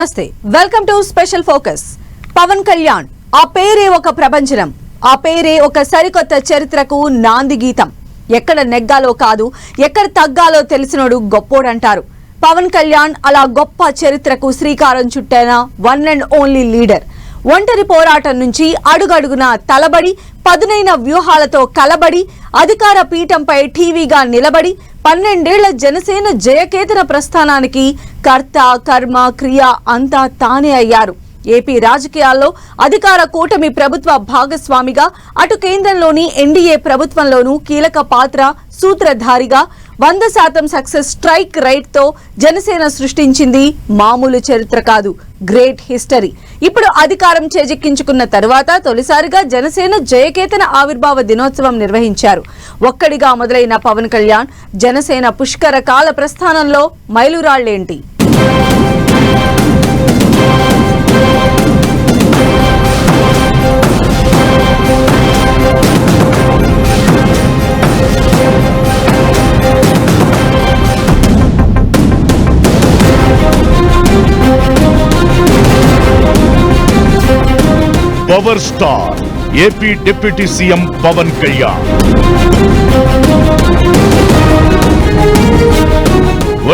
నమస్తే welcome to special focus. Pawan Kalyan ఆ పేరే ఒక ప్రపంచం, ఆ పేరే ఒక సరికొత్త చరిత్రకు నాంది గీతం. ఎక్కడ నెగ్గాలో కాదు, ఎక్కడ తగ్గాలో తెలిసినోడు గొప్పోడంటారు. పవన్ కళ్యాణ్ అలా గొప్ప చరిత్రకు శ్రీకారం చుట్టిన వన్ అండ్ ఓన్లీ లీడర్. ఒంటరి పోరాటం నుంచి అడుగడుగున తలబడి, పదునైన వ్యూహాలతో కలబడి, అధికార పీఠంపై టీవీగా నిలబడి 12 ఏళ్ల జనసేన జయకేతన ప్రస్థానానికి కర్త కర్మ క్రియ అంతా తానే అయ్యారు. ఏపీ రాజకీయాల్లో అధికార కూటమి ప్రభుత్వ భాగస్వామిగా, అటు కేంద్రంలోని ఎన్డీఏ ప్రభుత్వంలోనూ కీలక పాత్ర, సూత్రధారిగా 100% సక్సెస్ స్ట్రైక్ రైట్ తో జనసేన సృష్టించింది మామూలు చరిత్ర కాదు, గ్రేట్ హిస్టరీ. ఇప్పుడు అధికారం చేజిక్కించుకున్న తరువాత తొలిసారిగా జనసేన జయకేతన ఆవిర్భావ దినోత్సవం నిర్వహించారు. ఒక్కడిగా మొదలైన పవన్ కళ్యాణ్ జనసేన పుష్కర కాల ప్రస్థానంలో మైలురాళ్లేంటి? Power star AP deputy CM Pawan Kalyan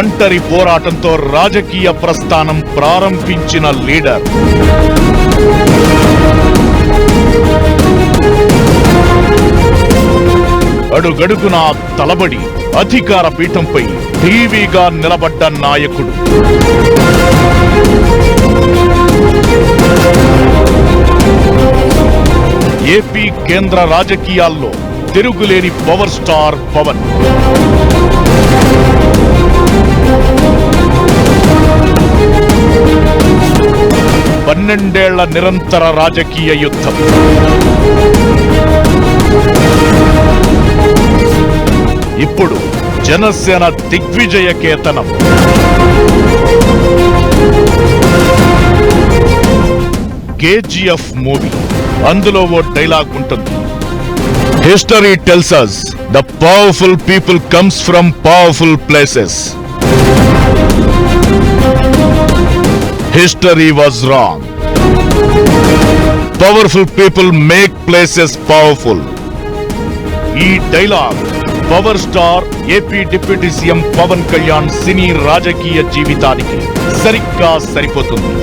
ఒంటరి పోరాటంతో రాజకీయ ప్రస్థానం ప్రారంభించిన లీడర్. అడుగడుగునా తలబడి అధికార పీఠంపై టీవీగా నిలబడ్డ నాయకుడు. ఏపీ కేంద్ర రాజకీయాల్లో తిరుగులేని పవర్ స్టార్ పవన్. పన్నెండేళ్ల నిరంతర రాజకీయ యుద్ధం. ఇప్పుడు జనసేన దిగ్విజయ కేతనం. కేజీఎఫ్ మూవీ, అందులో ఓ డైలాగ్ ఉంటుంది. History tells us the powerful people comes from powerful places. History was wrong. Powerful people make places powerful. ఈ dialogue power star AP deputy CM Pawan Kalyan సినీ రాజకీయ జీవితానికి సరిగ్గా సరిపోతుంది.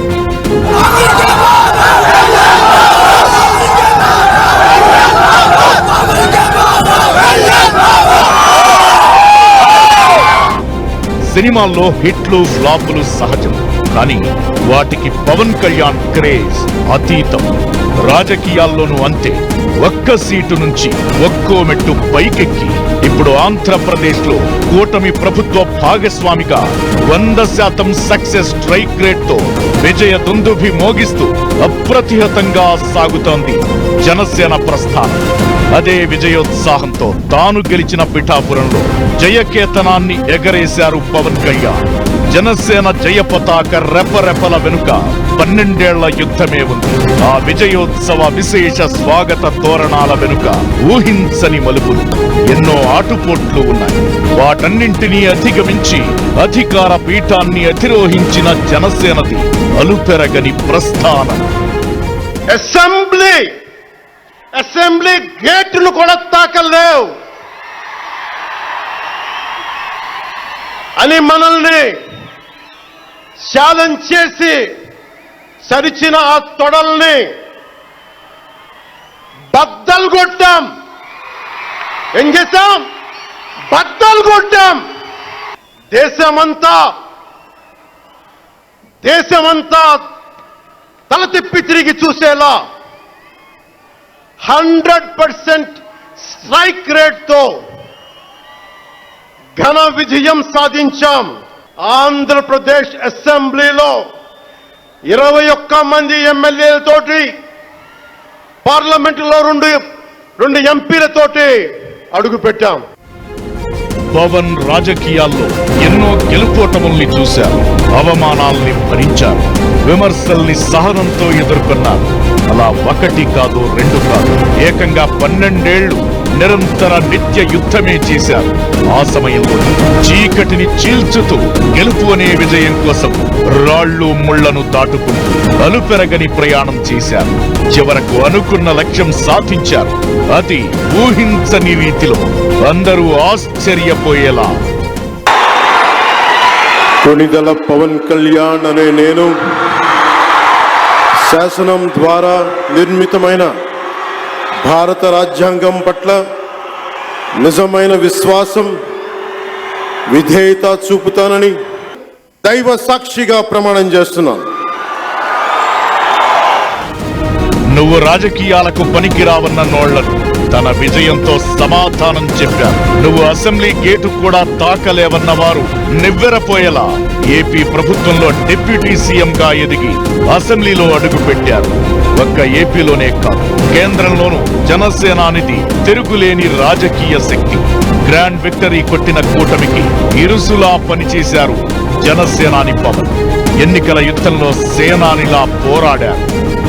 సినిమాల్లో హిట్లు ఫ్లాపులు సహజం, కానీ వాటికి పవన్ కళ్యాణ్ క్రేజ్ అతీతం. రాజకీయాల్లోనూ అంతే. ఒక్క సీటు నుంచి ఒక్కో మెట్టు పైకెక్కి ఇప్పుడు ఆంధ్రప్రదేశ్ లో కూటమి ప్రభుత్వ భాగస్వామిగా 100% సక్సెస్ స్ట్రైక్ రేట్ తో విజయ దుందుభి మోగిస్తూ అప్రతిహతంగా సాగుతోంది జనసేన ప్రస్థానం. అదే విజయోత్సాహంతో తాను గెలిచిన పిఠాపురంలో జయకేతనాన్ని ఎగరేశారు పవన్ కళ్యాణ్. జనసేన జయ పతాక రెపరెపల వెనుక 12 ఏళ్ల యుద్ధమే ఉంది. ఆ విజయోత్సవ విశేష స్వాగత తోరణాల వెనుక ఊహించని మలుపులు, ఎన్నో ఆటుపోట్లు ఉన్నాయి. వాటన్నింటినీ అధిగమించి అధికార పీఠాన్ని అధిరోహించిన జనసేనది అలుపెరగని ప్రస్థానం. అసెంబ్లీ గేట్లు కూడా తాకలేవు అని మనల్ని ఛాలెంజ్ చేసి సరిచిన ఆ తొడల్ని బద్దలు కొట్టాం. ఏం చేశాం? బద్దలు కొట్టాం. దేశమంతా తల తిప్పి తిరిగి చూసేలా 100% స్ట్రైక్ రేట్ తో ఘన విజయం సాధించాం. ఆంధ్రప్రదేశ్ అసెంబ్లీలో 21 మంది ఎమ్మెల్యేలతోటి, పార్లమెంటులో రెండు ఎంపీలతోటి అడుగు పెట్టాం. పవన్ రాజకీయాల్లో ఎన్నో గెలుపోటముల్ని చూశారు, అవమానాల్ని భరించారు. విమర్శల్ని సహనంతో ఎదుర్కొన్నారు. అలా ఒకటి కాదు, రెండు కాదు, ఏకంగా 12 ఏళ్లు నిరంతర నిత్య యుద్ధమే చేశారు. ఆ సమయంలో చీకటిని చీల్చుతూ గెలుపు అనే విజయం కోసం రాళ్లు ముళ్లను దాటుకుంటూ అలుపెరగని ప్రయాణం చేశారు. చివరకు అనుకున్న లక్ష్యం సాధించారు. అది ఊహించని రీతిలో, అందరూ ఆశ్చర్యపోయేలా. కొణిదెల పవన్ కళ్యాణ్ అనే నేను శాసనం ద్వారా నిర్మితమైన భారత రాజ్యాంగం పట్ల నిజమైన విశ్వాసం, విధేయత చూపుతానని దైవ సాక్షిగా ప్రమాణం చేస్తున్నాను. నువ్వు రాజకీయాలకు పనికిరావన్న నోళ్లను తన విజయంతో సమాధానం చెప్పారు. నువ్వు అసెంబ్లీ గేటు కూడా తాకలేవన్న వారు నివ్వెరపోయేలా ఏపీ ప్రభుత్వంలో డిప్యూటీ సీఎంగా ఎదిగి అసెంబ్లీలో అడుగుపెట్టారు. ఒక్క ఏపీలోనే కాదు, కేంద్రంలోనూ జనసేనానిది తిరుగులేని రాజకీయ శక్తి. గ్రాండ్ విక్టరీ కొట్టిన కూటమికి ఇరుసులా పనిచేశారు జనసేనాని పవన్. ఎన్నికల యుద్ధంలో సేనానిలా పోరాడారు.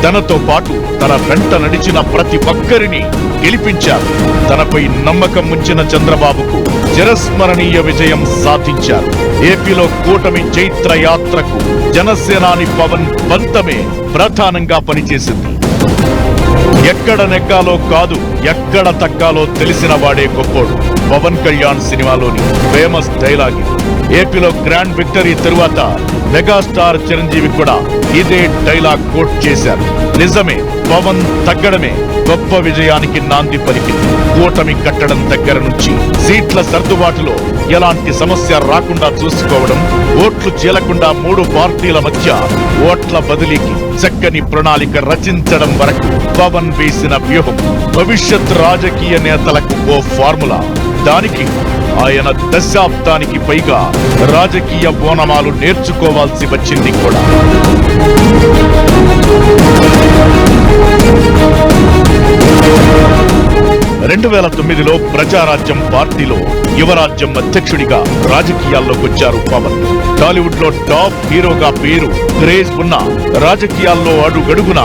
తనతో పాటు తన వెంట నడిచిన ప్రతి ఒక్కరిని గెలిపించారు. తనపై నమ్మకం ఉంచిన చంద్రబాబుకు చిరస్మరణీయ విజయం సాధించారు. ఏపీలో కూటమి చైత్ర యాత్రకు జనసేనాని పవన్ పంతమే ప్రధానంగా పనిచేసింది. ఎక్కడ నెగ్గాలో కాదు, ఎక్కడ తక్కాలో తెలిసిన వాడే గొప్పోడు. పవన్ కళ్యాణ్ సినిమాలోని ఫేమస్ డైలాగ్. ఏపీలో గ్రాండ్ విక్టరీ తరువాత మెగాస్టార్ చిరంజీవి కూడా ఇదే డైలాగ్ కోట్ చేశారు. నిజమే, పవన్ తగ్గడమే గొప్ప విజయానికి నాంది పలికింది. కూటమి కట్టడం దగ్గర నుంచి సీట్ల సర్దుబాటులో ఎలాంటి సమస్య రాకుండా చూసుకోవడం, ఓట్లు చీలకుండా 3 పార్టీల మధ్య ఓట్ల బదిలీకి చక్కని ప్రణాళిక రచించడం వరకు పవన్ వేసిన వ్యూహం భవిష్యత్ రాజకీయ నేతలకు ఓ ఫార్ములా. దానికి ఆయన దశాబ్దానికి పైగా రాజకీయ బోనమాలు నేర్చుకోవాల్సి వచ్చింది కూడా. 2009లో ప్రజారాజ్యం పార్టీలో యువరాజ్యం అధ్యక్షుడిగా రాజకీయాల్లోకి వచ్చారు పవన్. టాలీవుడ్ లో టాప్ హీరోగా పేరు, క్రేజ్ ఉన్న రాజకీయాల్లో అడుగడుగున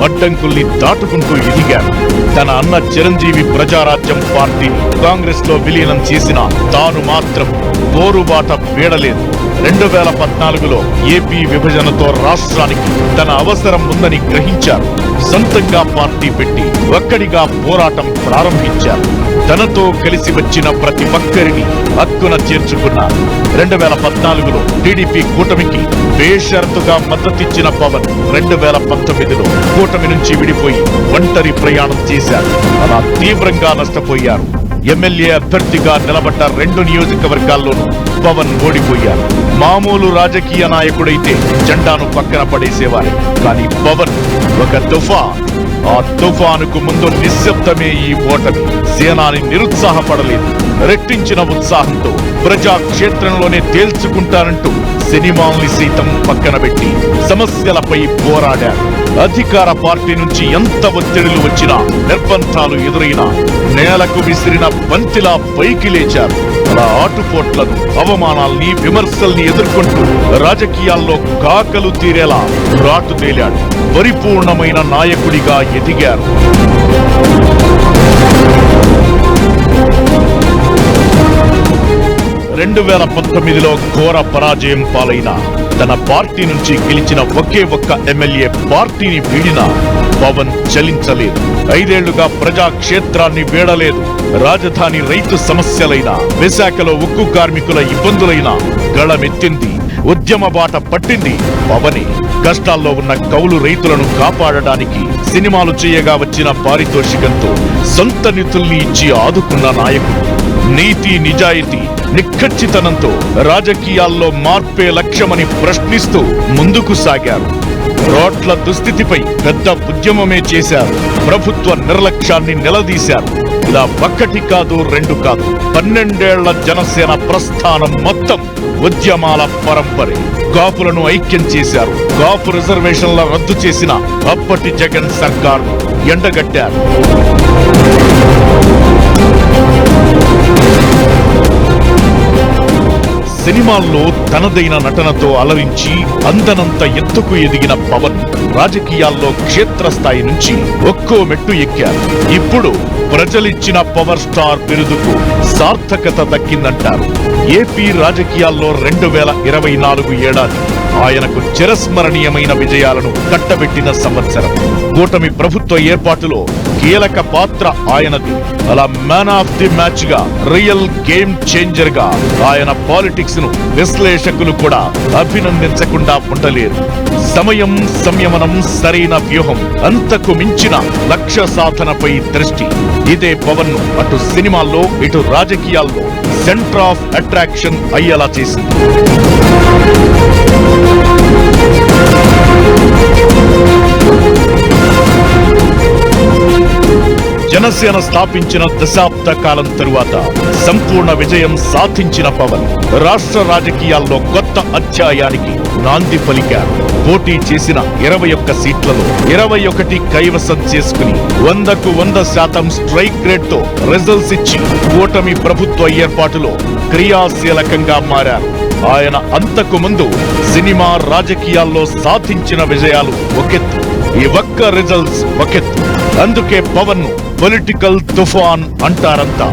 అడ్డంకుల్ని దాటుకుంటూ ఎదిగారు. తన అన్న చిరంజీవి ప్రజారాజ్యం పార్టీ కాంగ్రెస్ లో విలీనం చేసిన తాను మాత్రం పోరుబాట వీడలేదు. 2014లో ఏపీ విభజనతో రాష్ట్రానికి తన అవసరం ఉందని గ్రహించారు. సొంతంగా పార్టీ పెట్టి ఒక్కడిగా పోరాటం ప్రారంభించారు. తనతో కలిసి వచ్చిన ప్రతి ఒక్కరిని హక్కున చేర్చుకున్నారు. 2014లో టీడీపీ కూటమికి బేషరతుగా మద్దతిచ్చిన పవన్ 2019లో కూటమి నుంచి విడిపోయి ఒంటరి ప్రయాణం చేశారు. అలా తీవ్రంగా నష్టపోయారు. ఎమ్మెల్యే అభ్యర్థిగా నిలబడ్డ 2 నియోజకవర్గాల్లోనూ పవన్ ఓడిపోయారు. మామూలు రాజకీయ నాయకుడైతే జెండాను పక్కన పడేసేవారే. కానీ పవన్ ఒక తుఫాన్. ఆ తుఫానుకు ముందు నిశ్శబ్దమే ఈ ఓటమి. సేనాని నిరుత్సాహపడలేదు. రెట్టించిన ఉత్సాహంతో ప్రజాక్షేత్రంలోనే తేల్చుకుంటానంటూ సినిమాల్ని సైతం పక్కన పెట్టి సమస్యలపై పోరాడారు. అధికార పార్టీ నుంచి ఎంత ఒత్తిడులు వచ్చినా, నిర్బంధాలు ఎదురైనా నేలకు విసిరిన బంతిలా పైకి లేచారు. అలా ఆటుపోట్లను, అవమానాల్ని, విమర్శల్ని ఎదుర్కొంటూ రాజకీయాల్లో కాకలు తీరేలా రాటు తేలాడు. పరిపూర్ణమైన నాయకుడిగా ఎదిగారు. 2019లో ఘోర పరాజయం పాలైన తన పార్టీ నుంచి గెలిచిన ఒకే ఒక్క ఎమ్మెల్యే పార్టీని వీడిన పవన్ చలించలేదు. 5 ఏళ్లుగా ప్రజాక్షేత్రాన్ని వీడలేదు. రాజధాని రైతు సమస్యలైన, విశాఖలో ఉక్కు కార్మికుల ఇబ్బందులైన గళమెత్తింది. ఉద్యమ బాట పట్టింది పవనే. కష్టాల్లో ఉన్న కౌలు రైతులను కాపాడడానికి సినిమాలు చేయగా వచ్చిన పారితోషికంతో సొంత నిధుల్ని ఇచ్చి ఆదుకున్న నాయకుడు. నీతి, నిజాయితీ, నిఖచ్చితనంతో రాజకీయాల్లో మార్పే లక్ష్యమని ప్రశ్నిస్తూ ముందుకు సాగారు. రోడ్ల దుస్థితిపై పెద్ద ఉద్యమమే చేశారు. ప్రభుత్వ నిర్లక్ష్యాన్ని నిలదీశారు. ఇలా ఒక్కటి కాదు, 2 కాదు, 12 ఏళ్ల జనసేన ప్రస్థానం మొత్తం ఉద్యమాల పరంపరే. కాపులను ఐక్యం చేశారు. కాపు రిజర్వేషన్ల రద్దు చేసిన అప్పటి జగన్ సర్కార్ను ఎండగట్టారు. సినిమాల్లో తనదైన నటనతో అలరించి అందనంత ఎత్తుకు ఎదిగిన పవన్ రాజకీయాల్లో క్షేత్రస్థాయి నుంచి ఒక్కో మెట్టు ఎక్కారు. ఇప్పుడు ప్రజలిచ్చిన పవర్ స్టార్ బిరుదుకు సార్థకత దక్కిందంటారు. ఏపీ రాజకీయాల్లో 2024 ఏడాది ఆయనకు చిరస్మరణీయమైన విజయాలను కట్టబెట్టిన సంవత్సరం. కూటమి ప్రభుత్వ ఏర్పాటులో కీలక పాత్ర ఆయనది. అలా మ్యాన్ ఆఫ్ ది మ్యాచ్ గా, రియల్ గేమ్ చేంజర్ గా ఆయన పాలిటిక్స్ ను విశ్లేషకులు కూడా అభినందించకుండా ఉండలేరు. సమయం, సంయమనం, సరైన వ్యూహం, అంతకు మించిన లక్ష్య సాధనపై దృష్టి, ఇదే పవన్ ను అటు సినిమాల్లో ఇటు రాజకీయాల్లో సెంటర్ ఆఫ్ అట్రాక్షన్ అయ్యేలా చేసింది. జనసేన స్థాపించిన దశాబ్ద కాలం తరువాత సంపూర్ణ విజయం సాధించిన పవన్ రాష్ట్ర రాజకీయాల్లో కొత్త అధ్యాయానికి నాంది పలికారు. పోటీ చేసిన 21 సీట్లలో 21 కైవసం చేసుకుని 100కు 100% స్ట్రైక్ రేట్ తో రిజల్ట్స్ ఇచ్చి కూటమి ప్రభుత్వ ఏర్పాటులో క్రియాశీలకంగా మారారు. ఆయన అంతకు ముందు సినిమా, రాజకీయాల్లో సాధించిన విజయాలు ఒకెత్తు, ఈ ఒక్క రిజల్ట్స్ ఒకెత్తు. అందుకే పవన్ ను పొలిటికల్ తుఫాన్ అంటారంతా.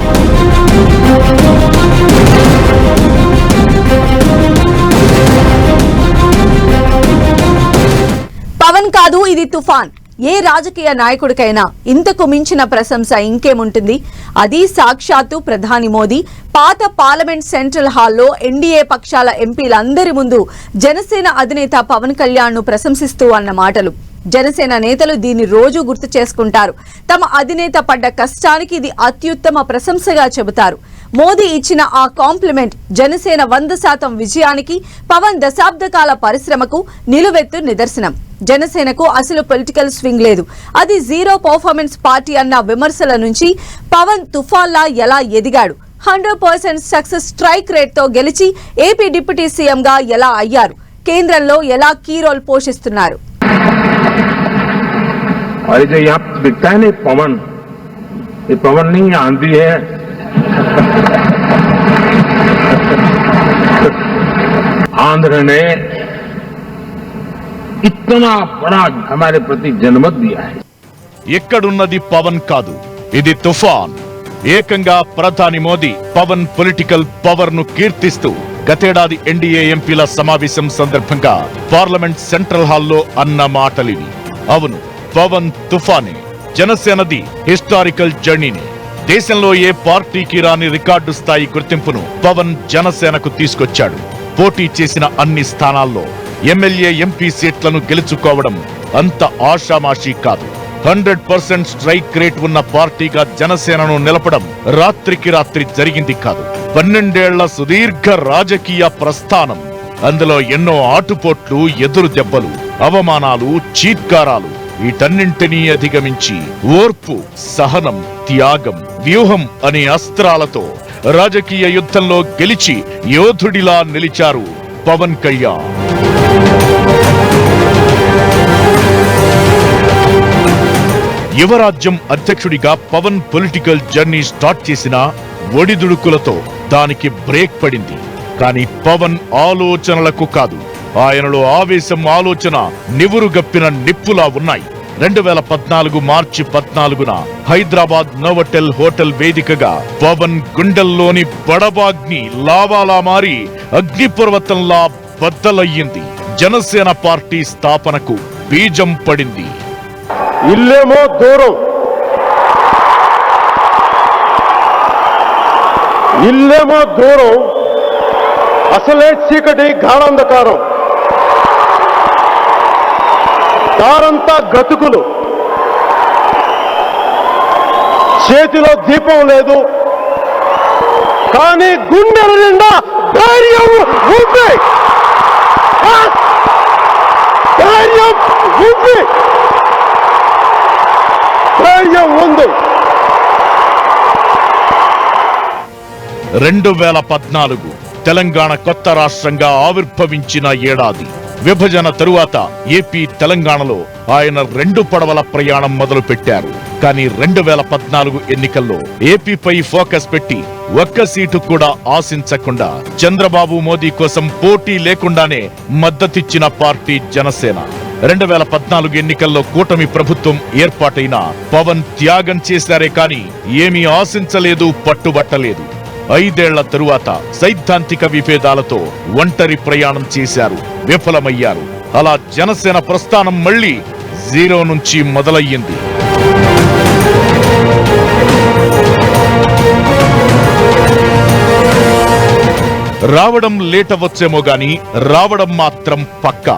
పవన్ కాదు, ఇది తుఫాన్. ఏ రాజకీయ నాయకుడికైనా ఇంతకు మించిన ప్రశంస ఇంకేముంటుంది? అది సాక్షాత్తు ప్రధాని మోదీ పాత పార్లమెంట్ సెంట్రల్ హాల్లో ఎన్డీఏ పక్షాల ఎంపీలందరి ముందు జనసేన అధినేత పవన్ కళ్యాణ్ ను ప్రశంసిస్తూ అన్న మాటలు. జనసేన నేతలు దీన్ని రోజు గుర్తు చేసుకుంటారు. తమ అధినేత పడ్డ కష్టానికి ఇది అత్యుత్తమ ప్రశంసగా చెబుతారు. మోదీ ఇచ్చిన ఆ కాంప్లిమెంట్ జనసేన 100% విజయానికి, పవన్ దశాబ్దకాల పరిశ్రమకు నిలువెత్తు నిదర్శనం. జనసేనకు అసలు పొలిటికల్ స్వింగ్ లేదు, అది జీరో పర్ఫార్మెన్స్ పార్టీ అన్న విమర్శల నుంచి పవన్ తుఫాన్లా ఎలా ఎదిగాడు, 100% సక్సెస్ స్ట్రైక్ రేట్ తో గెలిచి ఏపీ డిప్యూటీ సీఎం గా ఎలా అయ్యారు, కేంద్రంలో ఎలా కీ రోల్ పోషిస్తున్నారు. और जो यहाँ दिखता है ना पवन, ये पवन नहीं आंधी है। आंध्र ने इतना बड़ा हमारे प्रति जनमत दिया है. ఎక్కడున్నది పవన్ కాదు, ఇది తుఫాన్. ఏకంగా ప్రధాని మోదీ పవన్ పొలిటికల్ పవర్ ను కీర్తిస్తూ గతేడాది ఎన్డీఏ ఎంపీల సమావేశం సందర్భంగా పార్లమెంట్ సెంట్రల్ హాల్లో అన్న మాటలివి. అవును, పవన్ తుఫానే. జనసేనది హిస్టారికల్ జర్నీని. దేశంలో ఏ పార్టీకి రాని రికార్డు స్థాయి గుర్తింపును పవన్ జనసేనకు తీసుకొచ్చాడు. పోటీ చేసిన అన్ని స్థానాల్లో ఎమ్మెల్యే, ఎంపీ సీట్లను గెలుచుకోవడం అంత ఆషామాషీ కాదు. 100% స్ట్రైక్ రేట్ ఉన్న పార్టీగా జనసేనను నిలపడం రాత్రికి రాత్రి జరిగింది కాదు. 12 ఏళ్ల సుదీర్ఘ రాజకీయ ప్రస్థానం. అందులో ఎన్నో ఆటుపోట్లు, ఎదురు దెబ్బలు, అవమానాలు, చీత్కారాలు, వీటన్నింటినీ అధిగమించి ఓర్పు, సహనం, త్యాగం, వ్యూహం అనే అస్త్రాలతో రాజకీయ యుద్ధంలో గెలిచి యోధుడిలా నిలిచారు పవన్ కళ్యాణ్. యువరాజ్యం అధ్యక్షుడిగా పవన్ పొలిటికల్ జర్నీ స్టార్ట్ చేసిన ఒడిదుడుకులతో దానికి బ్రేక్ పడింది. కానీ పవన్ ఆలోచనలకు కాదు, ఆయనలో ఆవేశం, ఆలోచన నివురుగప్పిన నిప్పులా ఉన్నాయి. 2014 మార్చి 14న హైదరాబాద్ నోవోటెల్ హోటల్ వేదికగా పవన్ గుండెల్లోని బడబాగ్ని లావాలా మారి అగ్నిపర్వతంలా బద్దలయ్యింది. జనసేన పార్టీ స్థాపనకు బీజం పడింది. ఇల్లేమో దూరం, ఇల్లేమో దూరం, అసలే చీకటి, గాఢాంధకారం, దారంతా గతుకులు, చేతిలో దీపం లేదు, కానీ గుండెల నిండా ధైర్యం ఉంది. ధైర్యం ఉంది, ధైర్యం ఉంది. 2014 తెలంగాణ కొత్త రాష్ట్రంగా ఆవిర్భవించిన ఏడాది. విభజన తరువాత ఏపీ, తెలంగాణలో ఆయన 2 పడవల ప్రయాణం మొదలు పెట్టారు. కానీ 2014 ఎన్నికల్లో ఏపీపై ఫోకస్ పెట్టి ఒక్క సీటు కూడా ఆశించకుండా చంద్రబాబు మోదీ కోసం పోటీ లేకుండానే మద్దతిచ్చిన పార్టీ జనసేన. 2014 ఎన్నికల్లో కూటమి ప్రభుత్వం ఏర్పాటైన పవన్ త్యాగం చేశారే కాని ఏమీ ఆశించలేదు, పట్టుబట్టలేదు. 5 ఏళ్ల తరువాత సైద్ధాంతిక విభేదాలతో ఒంటరి ప్రయాణం చేశారు, విఫలమయ్యారు. అలా జనసేన ప్రస్థానం మళ్లీ 0 నుంచి మొదలయ్యింది. రావడం లేటవచ్చేమో గాని రావడం మాత్రం పక్కా.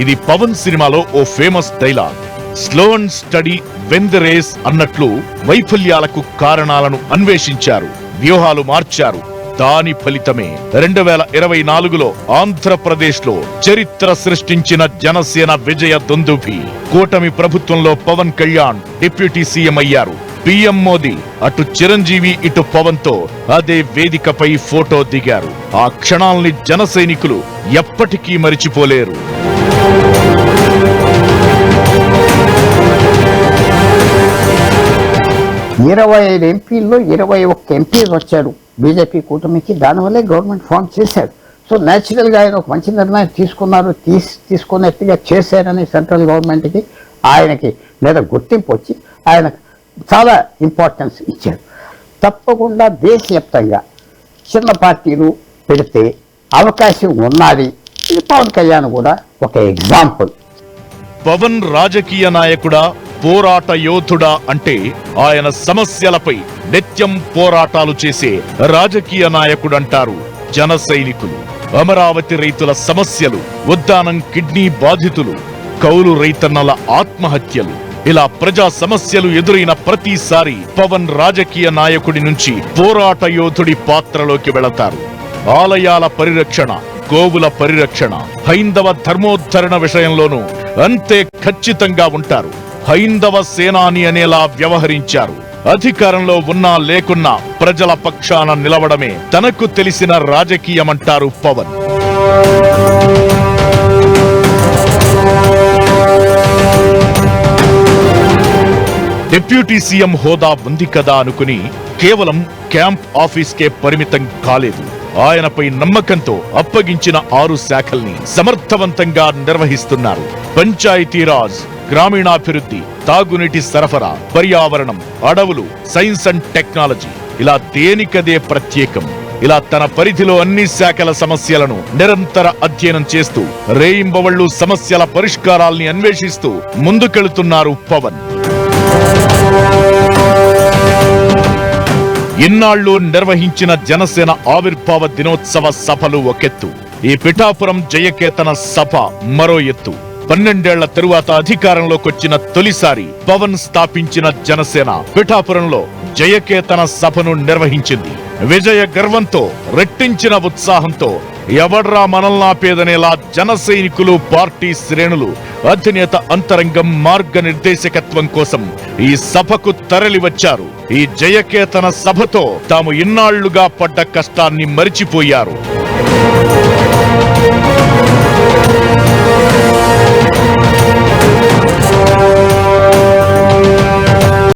ఇది పవన్ సినిమాలో ఓ famous dialogue. Slow and steady wins the race అన్నట్లు వైఫల్యాలకు కారణాలను అన్వేషించారు, వ్యూహాలు మార్చారు. దాని ఫలితమే 2024లో ఆంధ్రప్రదేశ్ లో చరిత్ర సృష్టించిన జనసేన విజయ దుందుభి. కూటమి ప్రభుత్వంలో పవన్ కళ్యాణ్ డిప్యూటీ సీఎం అయ్యారు. పీఎం మోదీ అటు చిరంజీవి ఇటు పవన్ తో అదే వేదికపై ఫోటో దిగారు. ఆ క్షణాల్ని జన సైనికులు ఎప్పటికీ మరిచిపోలేరు. ఇరవై 25 ఎంపీల్లో 21 ఎంపీలు వచ్చారు బీజేపీ కూటమికి. దానివల్లే గవర్నమెంట్ ఫామ్ చేశారు. సో న్యాచురల్ గా ఆయన ఒక మంచి నిర్ణయం తీసుకున్నారు, తీసుకున్నట్టుగా చేశారని సెంట్రల్ గవర్నమెంట్కి ఆయనకి లేదా గుర్తింపు వచ్చి ఆయన చాలా ఇంపార్టెన్స్ ఇచ్చారు. తప్పకుండా దేశవ్యాప్తంగా చిన్న పార్టీలు పెడితే అవకాశం ఉన్నది. ఇది పవన్ కళ్యాణ్ కూడా ఒక ఎగ్జాంపుల్. పవన్ రాజకీయ నాయకుడా, పోరాట యోధుడా అంటే ఆయన సమస్యలపై నిత్యం పోరాటాలు చేసే రాజకీయ నాయకుడంటారు జన సైనికులు. అమరావతి రైతుల సమస్యలు, ఉద్దానం కిడ్నీ బాధితులు, కౌలు రైతన్నల ఆత్మహత్యలు, ఇలా ప్రజా సమస్యలు ఎదురైన ప్రతిసారి పవన్ రాజకీయ నాయకుడి నుంచి పోరాట యోధుడి పాత్రలోకి వెళతారు. ఆలయాల పరిరక్షణ, గోవుల పరిరక్షణ, హైందవ ధర్మోద్ధరణ విషయంలోనూ అంతే ఖచ్చితంగా ఉంటారు. హైందవ సేనాని అనేలా వ్యవహరించారు. అధికారంలో ఉన్నా లేకున్నా ప్రజల పక్షాన నిలవడమే తనకు తెలిసిన రాజకీయమంటారు పవన్. డిప్యూటీ సీఎం హోదా ఉంది కదా అనుకుని కేవలం క్యాంప్ ఆఫీస్కే పరిమితం కాలేదు. ఆయనపై నమ్మకంతో అప్పగించిన 6 శాఖల్ని సమర్థవంతంగా నిర్వహిస్తున్నారు. పంచాయతీరాజ్, గ్రామీణాభివృద్ధి, తాగునీటి సరఫరా, పర్యావరణం, అడవులు, సైన్స్ అండ్ టెక్నాలజీ, ఇలా దేనికదే ప్రత్యేకం. ఇలా తన పరిధిలో అన్ని శాఖల సమస్యలను నిరంతర అధ్యయనం చేస్తూ రేయింబవళ్లు సమస్యల పరిష్కారాల్ని అన్వేషిస్తూ ముందుకెళుతున్నారు పవన్. ఇన్నాళ్లు నిర్వహించిన జనసేన ఆవిర్భావ దినోత్సవ సభలు ఒకెత్తు, ఈ పిఠాపురం జయకేతన సభ మరో ఎత్తు. 12 ఏళ్ల తరువాత అధికారంలోకొచ్చిన తొలిసారి పవన్ స్థాపించిన జనసేన పిఠాపురంలో జయకేతన సభను నిర్వహించింది. విజయ గర్వంతో, రెట్టించిన ఉత్సాహంతో ఎవడ్రా మనల్నాపేదనేలా జన సైనికులు, పార్టీ శ్రేణులు, అధినేత అంతరంగం మార్గనిర్దేశకత్వం కోసం ఈ సభకు తరలివచ్చారు. ఈ జయకేతన సభతో తాము ఇన్నాళ్లుగా పడ్డ కష్టాన్ని మరిచిపోయారు.